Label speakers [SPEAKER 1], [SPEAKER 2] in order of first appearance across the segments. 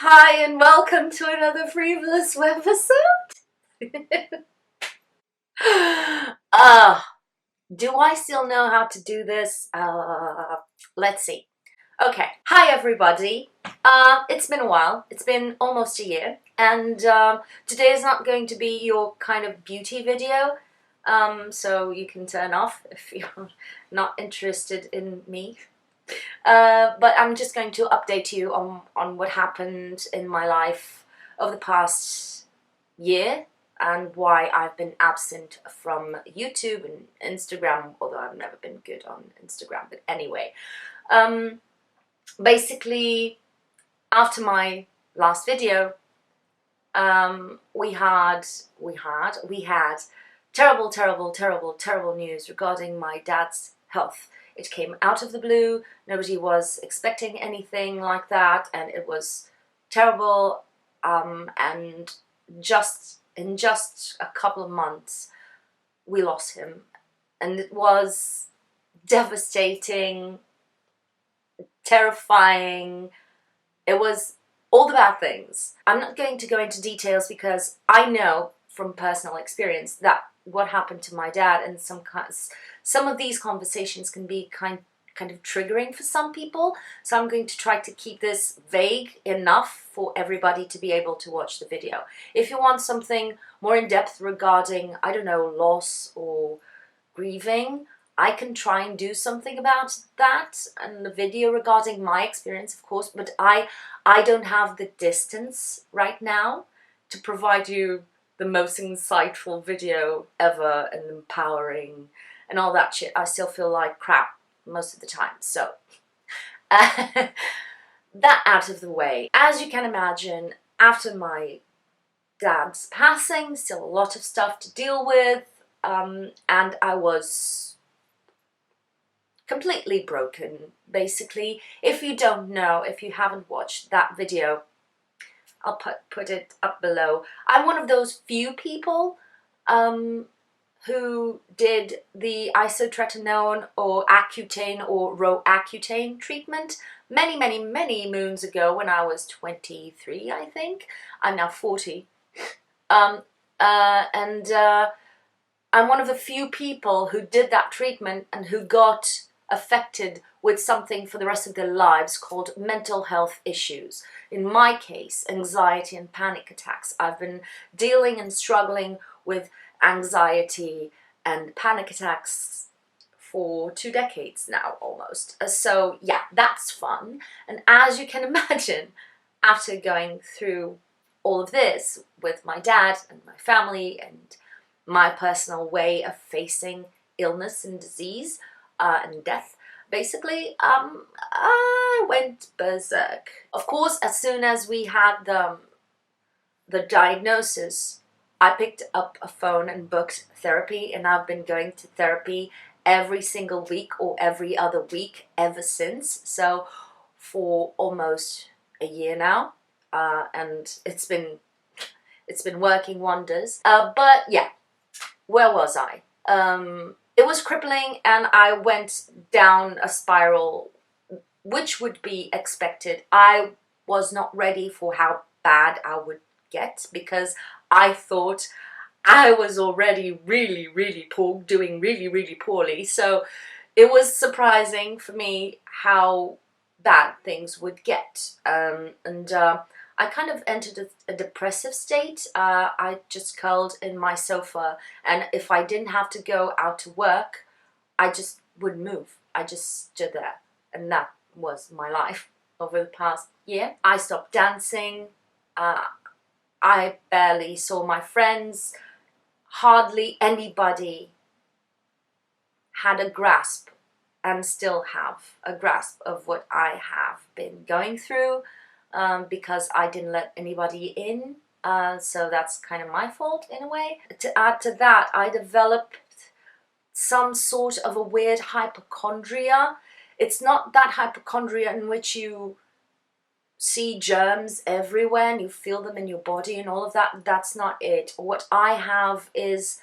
[SPEAKER 1] Hi and welcome to another free.volous episode. uh, do I still know how to do this? Let's see. Okay, hi everybody. It's been a while. It's been almost a year, and today is not going to be your kind of beauty video. So you can turn off if you're not interested in me. But I'm just going to update you on what happened in my life over the past year and why I've been absent from YouTube and Instagram, although I've never been good on Instagram. But anyway, basically, after my last video, we had terrible, terrible, terrible, terrible news regarding my dad's health. It came out of the blue. Nobody was expecting anything like that, and it was terrible. And in just a couple of months, we lost him, and it was devastating, terrifying. It was all the bad things. I'm not going to go into details because I know from personal experience that what happened to my dad and some of these conversations can be kind of triggering for some people. So I'm going to try to keep this vague enough for everybody to be able to watch the video. If you want something more in depth regarding, I don't know, loss or grieving, I can try and do something about that and the video regarding my experience, of course, but I don't have the distance right now to provide you the most insightful video ever and empowering and all that shit. I still feel like crap most of the time. So that out of the way. As you can imagine, after my dad's passing, still a lot of stuff to deal with, and I was completely broken, basically. If you don't know, if you haven't watched that video, I'll put it up below. I'm one of those few people who did the isotretinoin or Accutane or Roaccutane treatment many, many, many moons ago when I was 23, I think. I'm now 40. And I'm one of the few people who did that treatment and who got affected with something for the rest of their lives called mental health issues. In my case, anxiety and panic attacks. I've been dealing and struggling with anxiety and panic attacks for 2 decades now, almost. So yeah, that's fun. And as you can imagine, after going through all of this with my dad and my family and my personal way of facing illness and disease and death, basically, I went berserk. Of course, as soon as we had the diagnosis, I picked up a phone and booked therapy, and I've been going to therapy every single week or every other week ever since. So for almost a year now, and it's been working wonders. But yeah, where was I? It was crippling, and I went down a spiral, which would be expected. I was not ready for how bad I would get because I thought I was already really, really poor, doing really, really poorly. So it was surprising for me how bad things would get. I kind of entered a depressive state. I just curled in my sofa, and if I didn't have to go out to work, I just wouldn't move. I just stood there, and that was my life over the past year. I stopped dancing. I barely saw my friends. Hardly anybody had a grasp, and still have a grasp of what I have been going through. Because I didn't let anybody in, so that's kind of my fault in a way. To add to that, I developed some sort of a weird hypochondria. It's not that hypochondria in which you see germs everywhere and you feel them in your body and all of that. That's not it. What I have is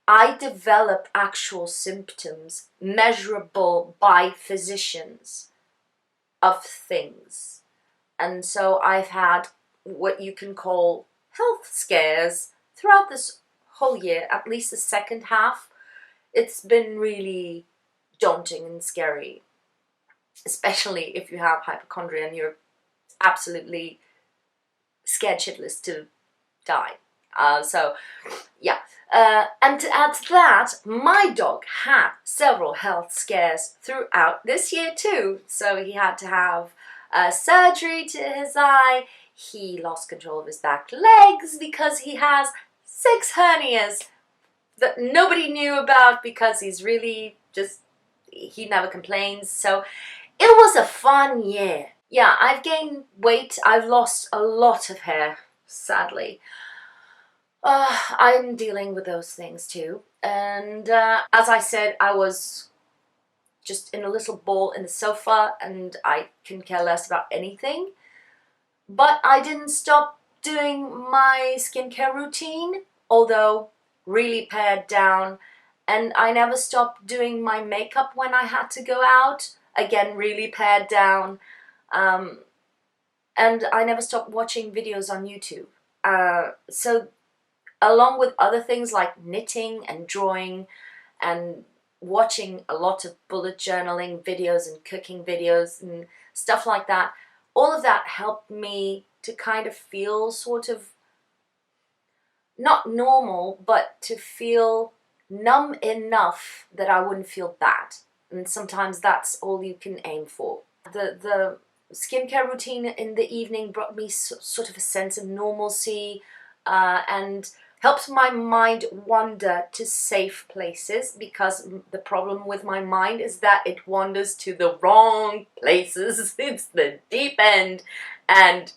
[SPEAKER 1] I develop actual symptoms measurable by physicians of things. And so I've had what you can call health scares throughout this whole year, at least the second half. It's been really daunting and scary, especially if you have hypochondria and you're absolutely scared shitless to die. So yeah, and to add to that, my dog had several health scares throughout this year too. So he had to have surgery to his eye. He lost control of his back legs because he has 6 hernias that nobody knew about because he's really just, he never complains. So it was a fun year. Yeah, I've gained weight. I've lost a lot of hair, sadly. I'm dealing with those things too. And as I said, I was just in a little ball in the sofa and I can care less about anything. But I didn't stop doing my skincare routine, although really pared down. And I never stopped doing my makeup when I had to go out, again really pared down. And I never stopped watching videos on YouTube. So along with other things like knitting and drawing and watching a lot of bullet journaling videos and cooking videos and stuff like that, all of that helped me to kind of feel sort of not normal, but to feel numb enough that I wouldn't feel bad. And sometimes that's all you can aim for. The skincare routine in the evening brought me sort of a sense of normalcy and helped my mind wander to safe places, because the problem with my mind is that it wanders to the wrong places. It's the deep end and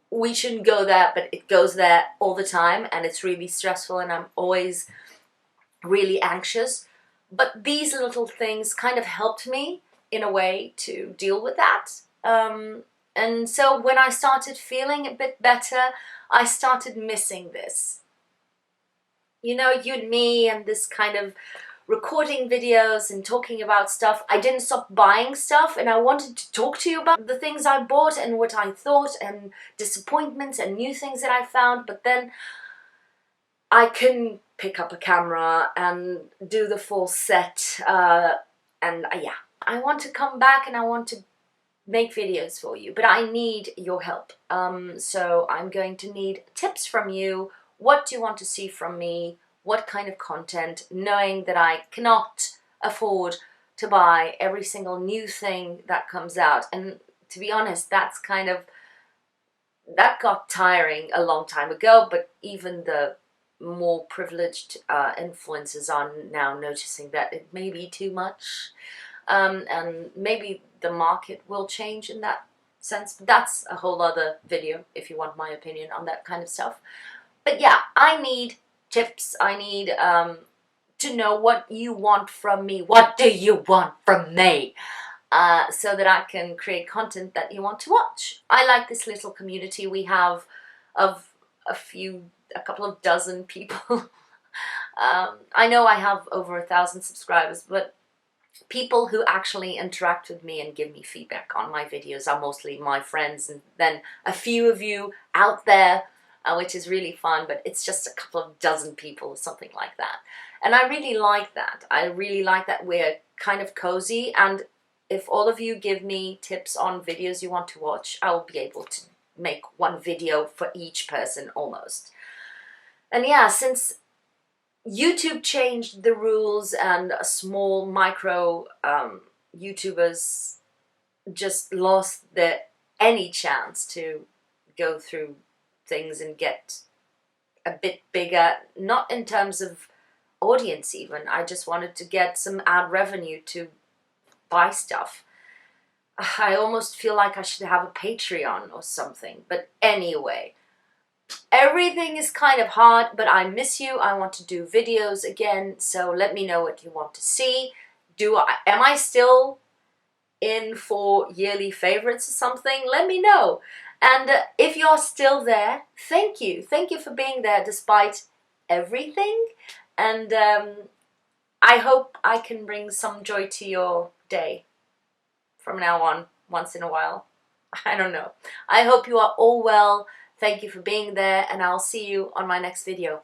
[SPEAKER 1] we shouldn't go there, but it goes there all the time and it's really stressful and I'm always really anxious. But these little things kind of helped me in a way to deal with that. And so when I started feeling a bit better, I started missing this. You know, you and me and this kind of recording videos and talking about stuff. I didn't stop buying stuff and I wanted to talk to you about the things I bought and what I thought and disappointments and new things that I found, but then I couldn't pick up a camera and do the full set. Yeah, I want to come back and I want to make videos for you, but I need your help. So I'm going to need tips from you. What do you want to see from me? What kind of content, knowing that I cannot afford to buy every single new thing that comes out. And to be honest, that got tiring a long time ago, but even the more privileged influencers are now noticing that it may be too much. And maybe the market will change in that sense. But that's a whole other video if you want my opinion on that kind of stuff. But yeah, I need tips. I need to know what you want from me. What do you want from me? So that I can create content that you want to watch. I like this little community we have of a couple of dozen people. I know I have over 1,000 subscribers, but people who actually interact with me and give me feedback on my videos are mostly my friends, and then a few of you out there, which is really fun, but it's just a couple of dozen people or something like that. And I really like that. I really like that we're kind of cozy, and if all of you give me tips on videos you want to watch, I will be able to make one video for each person almost. And yeah, since YouTube changed the rules and small micro YouTubers just lost any chance to go through things and get a bit bigger, not in terms of audience even. I just wanted to get some ad revenue to buy stuff. I almost feel like I should have a Patreon or something. But anyway, everything is kind of hard, but I miss you. I want to do videos again, so let me know what you want to see. Am I still in for yearly favorites or something? Let me know. And if you're still there, thank you. Thank you for being there despite everything. And I hope I can bring some joy to your day from now on, once in a while. I don't know. I hope you are all well. Thank you for being there, and I'll see you on my next video.